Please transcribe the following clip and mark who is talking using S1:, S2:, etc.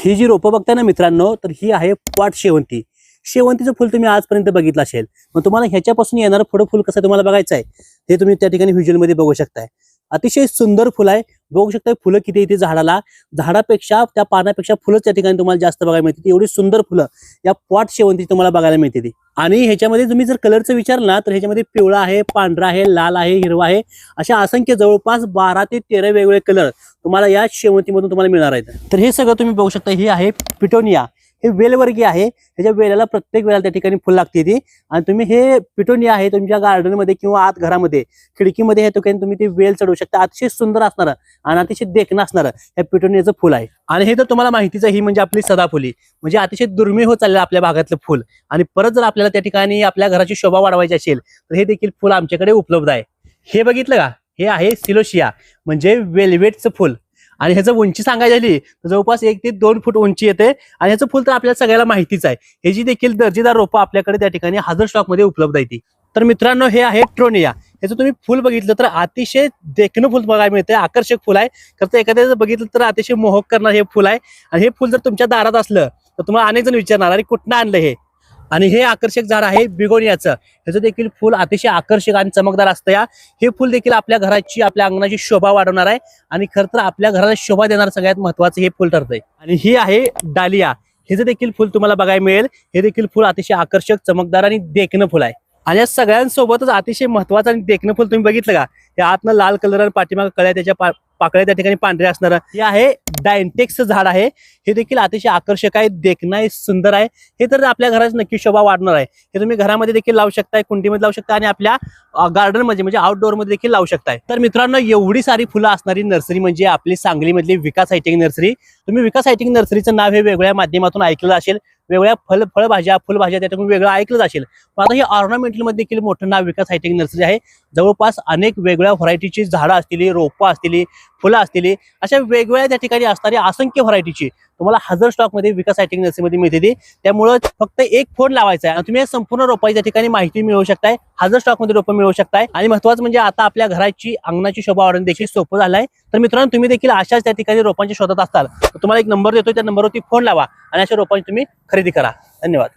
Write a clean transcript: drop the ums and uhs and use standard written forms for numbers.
S1: ही जी रोपं बघताय ना मित्रांनो, तर ही आहे पॉट शेवंती. शेवंतीचं फुल तुम्ही आजपर्यंत बघितलं असेल, मग तुम्हाला ह्याच्यापासून येणारं पुढं फुल कसं तुम्हाला बघायचं आहे हे तुम्ही त्या ठिकाणी व्हिज्युअल मध्ये बघू शकताय. अतिशय सुंदर फुल आहे. बघू शकताय फुलं किती येते झाडाला, झाडापेक्षा त्या पानापेक्षा फुलं त्या ठिकाणी तुम्हाला जास्त बघायला मिळते. एवढी सुंदर फुलं या पॉट शेवंती तुम्हाला बघायला मिळते ती. आणि ह्याच्यामध्ये तुम्ही जर कलरचं विचारलं ना, तर ह्याच्यामध्ये पिवळा आहे, पांढरा आहे, लाल आहे, हिरवा आहे, अशा असंख्य जवळपास 12 ते 13 वेगवेगळे कलर तुम्हाला या शेवंतीमधून तुम्हाला मिळणार आहेत. तर हे सगळं तुम्ही बघू शकता. हे आहे पिटोनिया. हे वेलवर्गीय आहे. ह्याच्या वेलाला प्रत्येक वेळेला त्या ठिकाणी फुल लागते ती. आणि तुम्ही हे पिटोनिया आहे तुमच्या गार्डन मध्ये किंवा आत घरामध्ये खिडकीमध्ये हे ठिकाणी तुम्ही ते वेल चढवू शकता. अतिशय सुंदर असणार आणि अतिशय देखणं असणार हे पिटोनियाचं फुल आहे. आणि हे तर तुम्हाला माहितीच आहे, ही म्हणजे आपली सदाफुली, म्हणजे अतिशय दुर्मिळ होत चाललेलं आपल्या भागातलं फुल. आणि परत जर आपल्याला त्या ठिकाणी आपल्या घराची शोभा वाढवायची असेल तर हे देखील फुल आमच्याकडे उपलब्ध आहे. हे बघितलं का, हे आहे सिलोशिया म्हणजे वेल्वेटचं फुल. आणि ह्याचं उंची सांगायची झाली तर जवळपास 1 ते 2 फूट उंची येते. आणि ह्याचं फुल तर आपल्याला सगळ्याला माहितीच आहे. ह्याची देखील दर्जेदार रोपं आपल्याकडे त्या ठिकाणी हजर स्टॉक मध्ये उपलब्ध आहे ती. तर मित्रांनो, हे आहे ट्रोनिया. ह्याचं तुम्ही फुल बघितलं तर अतिशय देखणं फुल बघायला मिळते. आकर्षक फुल आहे. तर एखाद्याचं बघितलं तर अतिशय मोहक करणार हे फुल आहे. आणि हे फुल जर तुमच्या दारात असलं तर तुम्हाला अनेक जण विचारणार अरे कुठनं आणलं हे. आणि हे आकर्षक झाड आहे बिगोनियाचं. ह्याचं देखील फुल अतिशय आकर्षक आणि चमकदार असतं. हे फुल देखील आपल्या घराची आपल्या अंगणाची शोभा वाढवणार आहे. आणि खरं तर आपल्या घराला शोभा देणार सगळ्यात महत्वाचं हे फुल ठरतंय. आणि ही आहे डालिया. हे देखील फुल तुम्हाला बघायला मिळेल. हे देखील फुल अतिशय आकर्षक, चमकदार आणि देखणं फुल आहे. आणि या सगळ्यांसोबतच अतिशय महत्वाचं आणि देखणं फुल तुम्ही बघितलं का, हे आतनं लाल कलर आणि पाठीमाग कळ्या त्याच्या पाकळ्या त्या ठिकाणी पांढऱ्या असणार. हे आहे डायंटेक्स झाड आहे. हे देखील अतिशय आकर्षक आहे, देखणं आहे, सुंदर आहे. हे तर आपल्या घराची नक्की शोभा वाढणार आहे. हे तुम्ही घरामध्ये देखील लावू शकताय, कुंडीमध्ये लावू शकता आणि आपल्या गार्डन मध्ये म्हणजे आउटडोअर मध्ये देखील लावू शकताय. तर मित्रांनो, एवढी सारी फुलं असणारी नर्सरी म्हणजे आपली सांगलीमधली विकास हायटेक नर्सरी. तुम्ही विकास हायटेक नर्सरीचं नाव हे वेगळ्या माध्यमातून ऐकलं असेल, वेगळ्या फळभाज्या फुलभाज्या त्याच्यातून वेगळं ऐकलं असेल. पण आता हे ऑर्नामेंटल मध्ये देखील मोठं नाव विकास हायटेक नर्सरी आहे. जवळपास अनेक वेगळ्या व्हरायटीची झाडं असतील, रोपं असतील, फुलं असतील, अशा वेगवेगळ्या त्या ठिकाणी असणारी असंख्य व्हरायटीची तुम्हाला हजर स्टॉक मध्ये विकास हायटेक नर्सरी मध्ये मिळते ती. त्यामुळे फक्त एक फोन लावायचा आहे आणि तुम्ही संपूर्ण रोपाची त्या ठिकाणी माहिती मिळवू शकताय, हजर स्टॉक मध्ये रोपं मिळवू शकताय. आणि महत्वाचं म्हणजे आता आपल्या घराची अंगणाची शोभा वाढवणं देखील सोपं झालंय. तर मित्रांनो, तुम्ही देखील अशाच त्या ठिकाणी रोपांची शोधात असाल तर तुम्हाला एक नंबर देतो, त्या नंबरवरती फोन लावा आणि अशा रोपांची तुम्ही खरेदी करा. धन्यवाद.